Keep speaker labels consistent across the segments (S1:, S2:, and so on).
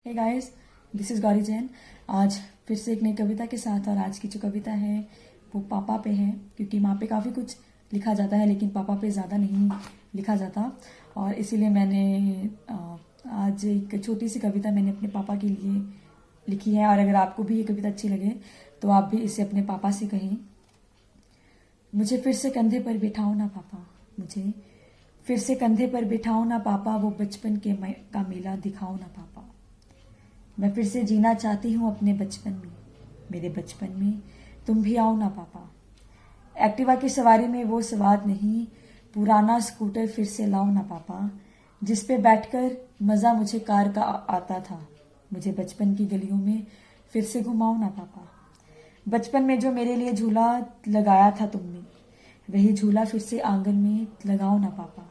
S1: Hey guys, this is Gauri Jain. आज फिर से एक नई कविता के साथ। और आज की जो कविता है वो पापा पे है, क्योंकि माँ पे काफ़ी कुछ लिखा जाता है लेकिन पापा पे ज़्यादा नहीं लिखा जाता। और इसीलिए मैंने आज एक छोटी सी कविता मैंने अपने पापा के लिए लिखी है। और अगर आपको भी ये कविता अच्छी लगे तो आप भी इसे अपने पापा से कहें। मुझे फिर से कंधे पर बिठाओ ना पापा, मुझे फिर से कंधे पर बिठाओ ना पापा, वो बचपन का मेला दिखाओ ना पापा। मैं फिर से जीना चाहती हूँ अपने बचपन में, मेरे बचपन में तुम भी आओ ना पापा। एक्टिवा की सवारी में वो स्वाद नहीं, पुराना स्कूटर फिर से लाओ ना पापा, जिस पे बैठकर मज़ा मुझे कार का आता था। मुझे बचपन की गलियों में फिर से घुमाओ ना पापा। बचपन में जो मेरे लिए झूला लगाया था तुमने, वही झूला फिर से आंगन में लगाओ ना पापा,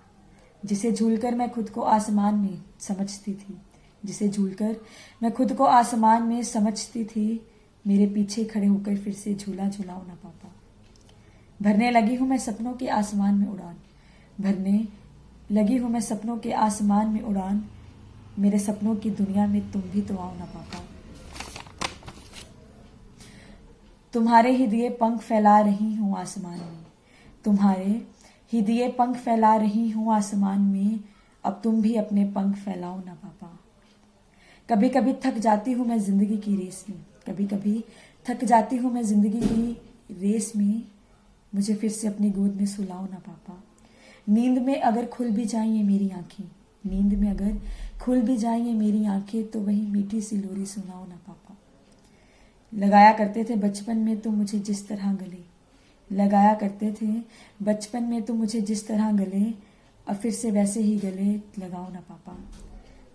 S1: जिसे झूलकर मैं खुद को आसमान में समझती थी, जिसे झूलकर मैं खुद को आसमान में समझती थी। मेरे पीछे खड़े होकर फिर से झूला झूलाओ ना पापा। भरने लगी हूँ मैं सपनों के आसमान में उड़ान, भरने लगी हूँ मैं सपनों के आसमान में उड़ान, मेरे सपनों की दुनिया में तुम भी तो आओ ना पापा। तुम्हारे ही दिए पंख फैला रही हूँ आसमान में, तुम्हारे ही दिए पंख फैला रही हूँ आसमान में, अब तुम भी अपने पंख फैलाओ ना पापा। कभी कभी थक जाती हूँ मैं जिंदगी की रेस में, कभी कभी थक जाती हूँ मैं जिंदगी की रेस में, मुझे फिर से अपनी गोद में सुलाओ ना पापा। नींद में अगर खुल भी जाएं ये मेरी आंखें, नींद में अगर खुल भी जाएं ये मेरी आंखें, तो वही मीठी सी लोरी सुनाओ ना पापा। लगाया करते थे बचपन में तुम मुझे जिस तरह गले, लगाया करते थे बचपन में तुम मुझे जिस तरह गले, अब फिर से वैसे ही गले लगाओ ना पापा।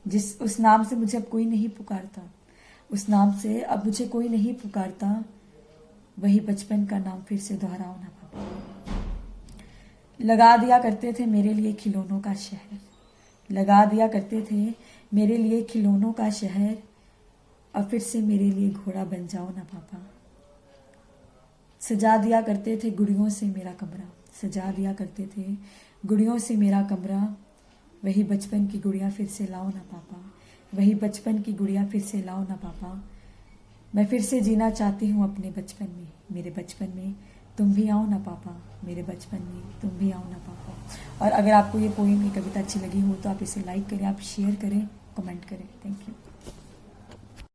S1: जिस उस नाम से मुझे अब कोई नहीं पुकारता, उस नाम से अब मुझे कोई नहीं पुकारता, वही बचपन का नाम फिर से दोहराओ ना पापा। लगा दिया करते थे मेरे लिए खिलौनों का शहर, लगा दिया करते थे मेरे लिए खिलौनों का शहर, अब फिर से मेरे लिए घोड़ा बन जाओ ना पापा। सजा दिया करते थे गुड़ियों से मेरा कमरा, सजा दिया करते थे गुड़ियों से मेरा कमरा, वही बचपन की गुड़िया फिर से लाओ ना पापा, वही बचपन की गुड़िया फिर से लाओ ना पापा। मैं फिर से जीना चाहती हूँ अपने बचपन में, मेरे बचपन में तुम भी आओ ना पापा, मेरे बचपन में तुम भी आओ ना पापा। और अगर आपको ये पोइम, ये कविता अच्छी लगी हो तो आप इसे लाइक करें, आप शेयर करें, कमेंट करें। Thank you.